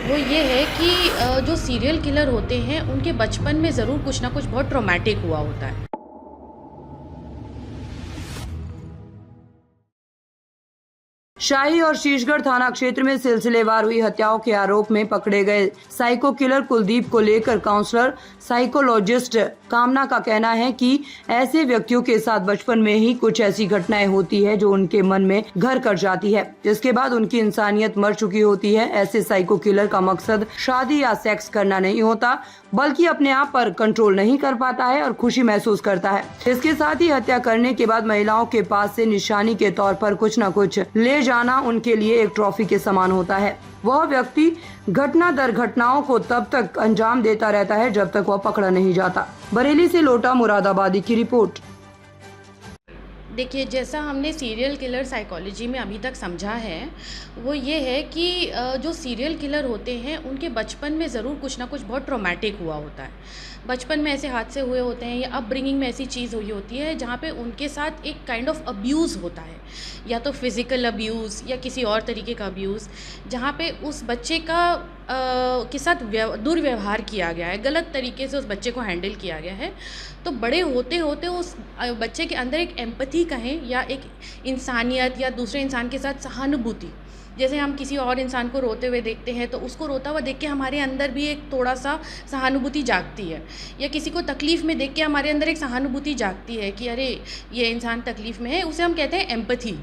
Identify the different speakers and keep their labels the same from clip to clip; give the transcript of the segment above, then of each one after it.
Speaker 1: वो ये है कि जो सीरियल किलर होते हैं उनके बचपन में ज़रूर कुछ ना कुछ बहुत ट्रॉमेटिक हुआ होता है।
Speaker 2: शाही और शीशगढ़ थाना क्षेत्र में सिलसिलेवार हुई हत्याओं के आरोप में पकड़े गए साइको किलर कुलदीप को लेकर काउंसलर साइकोलॉजिस्ट कामना का कहना है कि ऐसे व्यक्तियों के साथ बचपन में ही कुछ ऐसी घटनाएं होती है जो उनके मन में घर कर जाती है, जिसके बाद उनकी इंसानियत मर चुकी होती है। ऐसे साइको किलर का मकसद शादी या सेक्स करना नहीं होता, बल्कि अपने आप पर कंट्रोल नहीं कर पाता है और खुशी महसूस करता है। इसके साथ ही हत्या करने के बाद महिलाओं के पास से निशानी के तौर पर कुछ न कुछ ले जाना उनके लिए एक ट्रॉफी के समान होता है। वह व्यक्ति घटना दर घटनाओं को तब तक अंजाम देता रहता है जब तक वह पकड़ा नहीं जाता। बरेली से लोटा मुरादाबादी की रिपोर्ट।
Speaker 1: देखिए, जैसा हमने सीरियल किलर साइकोलॉजी में अभी तक समझा है, वो ये है कि जो सीरियल किलर होते हैं उनके बचपन में ज़रूर कुछ ना कुछ बहुत ट्रॉमेटिक हुआ होता है। बचपन में ऐसे हादसे हुए होते हैं या अपब्रिंगिंग में ऐसी चीज़ हुई होती है जहाँ पे उनके साथ एक काइंड ऑफ अब्यूज़ होता है, या तो फिज़िकल अब्यूज़ या किसी और तरीके का अब्यूज़, जहाँ पे उस बच्चे का के साथ दुर्व्यवहार किया गया है, गलत तरीके से उस बच्चे को हैंडल किया गया है। तो बड़े होते होते उस बच्चे के अंदर एक एम्पैथी कहें या एक इंसानियत या दूसरे इंसान के साथ सहानुभूति, जैसे हम किसी और इंसान को रोते हुए देखते हैं तो उसको रोता हुआ देख के हमारे अंदर भी एक थोड़ा सा सहानुभूति जागती है, या किसी को तकलीफ़ में देख के हमारे अंदर एक सहानुभूति जागती है कि अरे ये इंसान तकलीफ़ में है, उसे हम कहते हैं एम्पैथी।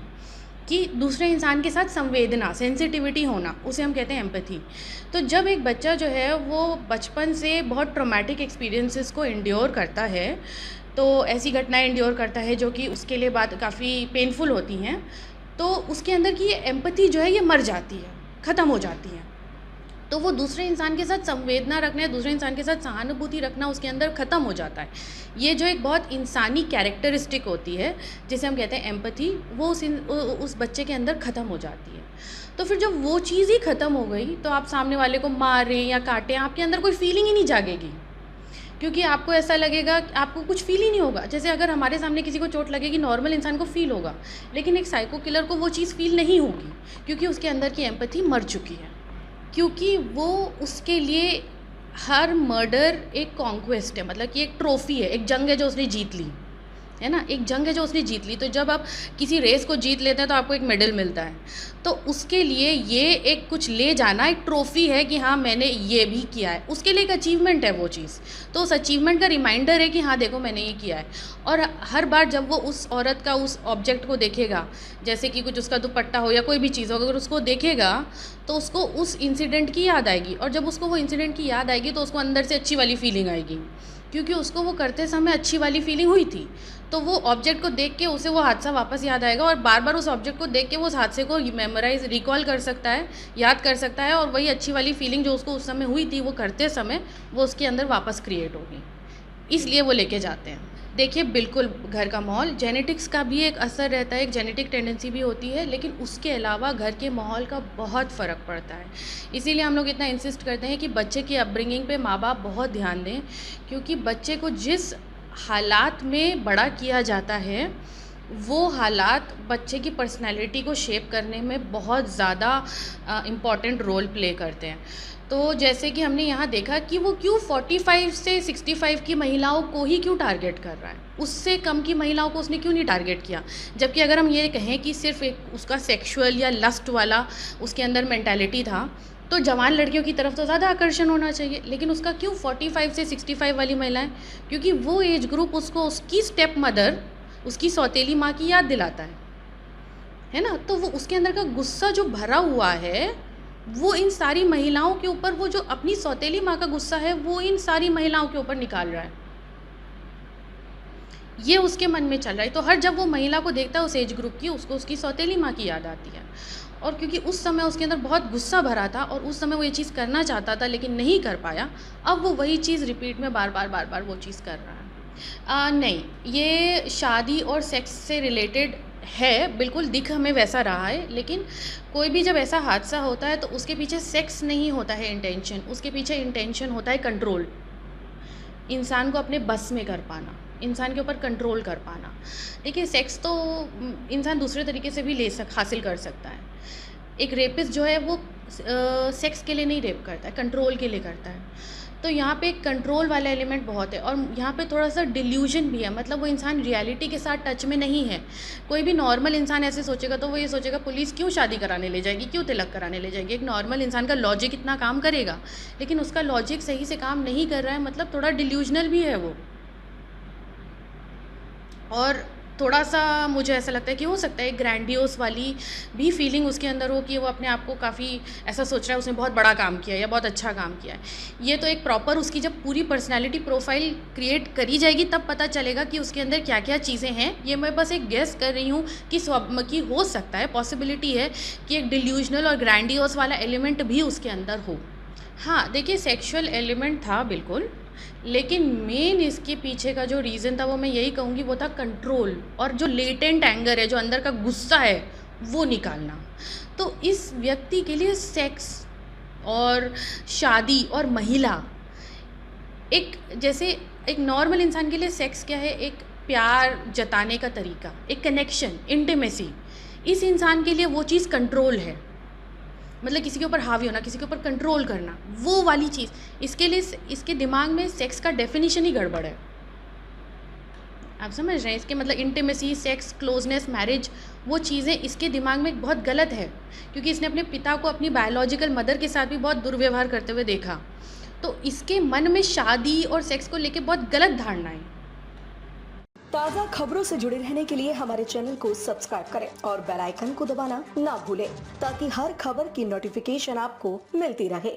Speaker 1: कि दूसरे इंसान के साथ संवेदना, सेंसिटिविटी होना, उसे हम कहते हैं एम्पैथी। तो जब एक बच्चा जो है वो बचपन से बहुत ट्रॉमेटिक एक्सपीरियंसेस को एंड्योर करता है, तो ऐसी घटनाएं एंड्योर करता है जो कि उसके लिए बात काफ़ी पेनफुल होती हैं, तो उसके अंदर की ये एम्पैथी जो है ये मर जाती है, ख़त्म हो जाती है। तो वो दूसरे इंसान के साथ संवेदना रखना, दूसरे इंसान के साथ सहानुभूति रखना उसके अंदर ख़त्म हो जाता है। ये जो एक बहुत इंसानी कैरेक्टरिस्टिक होती है जिसे हम कहते हैं एम्पैथी, वो उस बच्चे के अंदर ख़त्म हो जाती है। तो फिर जब वो चीज़ ही ख़त्म हो गई तो आप सामने वाले को मारें या काटें, आपके अंदर कोई फीलिंग ही नहीं जागेगी, क्योंकि आपको ऐसा लगेगा, आपको कुछ फील ही नहीं होगा। जैसे अगर हमारे सामने किसी को चोट लगेगी, नॉर्मल इंसान को फील होगा, लेकिन एक साइको किलर को वो चीज़ फील नहीं होगी, क्योंकि उसके अंदर की एम्पैथी मर चुकी है। क्योंकि वो उसके लिए हर मर्डर एक कॉन्क्वेस्ट है, मतलब कि एक ट्रॉफ़ी है, एक जंग है जो उसने जीत ली है ना, एक जंग है जो उसने जीत ली। तो जब आप किसी रेस को जीत लेते हैं तो आपको एक मेडल मिलता है, तो उसके लिए ये एक कुछ ले जाना एक ट्रॉफ़ी है कि हाँ मैंने ये भी किया है, उसके लिए एक अचीवमेंट है वो चीज़। तो उस अचीवमेंट का रिमाइंडर है कि हाँ देखो मैंने ये किया है। और हर बार जब वो उस औरत का उस ऑब्जेक्ट को देखेगा, जैसे कि कुछ उसका दुपट्टा हो या कोई भी चीज़ हो, अगर उसको देखेगा तो उसको उस इंसिडेंट की याद आएगी, और जब उसको वो इंसिडेंट की याद आएगी तो उसको अंदर से अच्छी वाली फीलिंग आएगी, क्योंकि उसको वो करते समय अच्छी वाली फीलिंग हुई थी। तो वो ऑब्जेक्ट को देख के उसे वो हादसा वापस याद आएगा, और बार बार उस ऑब्जेक्ट को देख के वो उस हादसे को मेमोराइज, रिकॉल कर सकता है, याद कर सकता है, और वही अच्छी वाली फीलिंग जो उसको उस समय हुई थी वो करते समय वो उसके अंदर वापस क्रिएट होगी, इसलिए वो लेके जाते हैं। देखिए, बिल्कुल घर का माहौल, जेनेटिक्स का भी एक असर रहता है, एक जेनेटिक टेंडेंसी भी होती है, लेकिन उसके अलावा घर के माहौल का बहुत फ़र्क पड़ता है। इसीलिए हम लोग इतना इंसिस्ट करते हैं कि बच्चे की अपब्रिंगिंग पे माँ बाप बहुत ध्यान दें, क्योंकि बच्चे को जिस हालात में बड़ा किया जाता है वो हालात बच्चे की पर्सनैलिटी को शेप करने में बहुत ज़्यादा इम्पॉर्टेंट रोल प्ले करते हैं। तो जैसे कि हमने यहाँ देखा कि वो क्यों 45 से 65 की महिलाओं को ही क्यों टारगेट कर रहा है, उससे कम की महिलाओं को उसने क्यों नहीं टारगेट किया। जबकि अगर हम ये कहें कि सिर्फ एक उसका सेक्सुअल या लस्ट वाला उसके अंदर मेंटालिटी था, तो जवान लड़कियों की तरफ तो ज़्यादा आकर्षण होना चाहिए, लेकिन उसका क्यों 45 से 65 वाली महिलाएं, क्योंकि वो एज ग्रुप उसको उसकी स्टेप मदर, उसकी सौतेली माँ की याद दिलाता है ना। तो वो उसके अंदर का गुस्सा जो भरा हुआ है वो इन सारी महिलाओं के ऊपर, वो जो अपनी सौतेली माँ का गुस्सा है वो इन सारी महिलाओं के ऊपर निकाल रहा है, ये उसके मन में चल रहा है। तो हर जब वो महिला को देखता है उस एज ग्रुप की, उसको उसकी सौतेली माँ की याद आती है, और क्योंकि उस समय उसके अंदर बहुत गुस्सा भरा था और उस समय वो ये चीज़ करना चाहता था लेकिन नहीं कर पाया, अब वो वही चीज़ रिपीट में बार बार वो चीज़ कर रहा है। नहीं, ये शादी और सेक्स से रिलेटेड है, बिल्कुल दिख हमें वैसा रहा है, लेकिन कोई भी जब ऐसा हादसा होता है तो उसके पीछे सेक्स नहीं होता है इंटेंशन, उसके पीछे इंटेंशन होता है कंट्रोल, इंसान को अपने बस में कर पाना, इंसान के ऊपर कंट्रोल कर पाना। देखिए, सेक्स तो इंसान दूसरे तरीके से भी हासिल कर सकता है। एक रेपिस्ट जो है वो सेक्स के लिए नहीं रेप करता है, कंट्रोल के लिए करता है। तो यहाँ पे कंट्रोल वाला एलिमेंट बहुत है और यहाँ पे थोड़ा सा डिल्यूजन भी है, मतलब वो इंसान रियलिटी के साथ टच में नहीं है। कोई भी नॉर्मल इंसान ऐसे सोचेगा तो वो ये सोचेगा पुलिस क्यों शादी कराने ले जाएगी, क्यों तिलक कराने ले जाएगी। एक नॉर्मल इंसान का लॉजिक इतना काम करेगा, लेकिन उसका लॉजिक सही से काम नहीं कर रहा है, मतलब थोड़ा डिल्यूजनल भी है वो। और थोड़ा सा मुझे ऐसा लगता है कि हो सकता है एक ग्रैंडियोस वाली भी फीलिंग उसके अंदर हो कि वो अपने आप को काफ़ी ऐसा सोच रहा है उसने बहुत बड़ा काम किया है या बहुत अच्छा काम किया है। ये तो एक प्रॉपर उसकी जब पूरी पर्सनैलिटी प्रोफाइल क्रिएट करी जाएगी तब पता चलेगा कि उसके अंदर क्या क्या चीज़ें हैं। ये मैं बस एक गेस कर रही हूँ कि हो सकता है, पॉसिबिलिटी है कि एक डिल्यूजनल और ग्रैंडियोस वाला एलिमेंट भी उसके अंदर हो। हाँ, देखिए सेक्सुअल एलिमेंट था बिल्कुल, लेकिन मेन इसके पीछे का जो रीज़न था वो मैं यही कहूँगी वो था कंट्रोल और जो लेटेंट एंगर है, जो अंदर का गुस्सा है वो निकालना। तो इस व्यक्ति के लिए सेक्स और शादी और महिला जैसे एक नॉर्मल इंसान के लिए सेक्स क्या है, एक प्यार जताने का तरीका, एक कनेक्शन, इंटीमेसी। इस इंसान के लिए वो चीज़ कंट्रोल है, मतलब किसी के ऊपर हावी होना, किसी के ऊपर कंट्रोल करना, वो वाली चीज़। इसके लिए इसके दिमाग में सेक्स का डेफिनेशन ही गड़बड़ है। आप समझ रहे हैं? इसके मतलब इंटीमेसी, सेक्स, क्लोजनेस, मैरिज, वो चीज़ें इसके दिमाग में बहुत गलत है, क्योंकि इसने अपने पिता को अपनी बायोलॉजिकल मदर के साथ भी बहुत दुर्व्यवहार करते हुए देखा। तो इसके मन में शादी और सेक्स को लेके बहुत गलत धारणाएं।
Speaker 3: ताज़ा खबरों से जुड़े रहने के लिए हमारे चैनल को सब्सक्राइब करें और बेल आइकन को दबाना ना भूलें ताकि हर खबर की नोटिफिकेशन आपको मिलती रहे।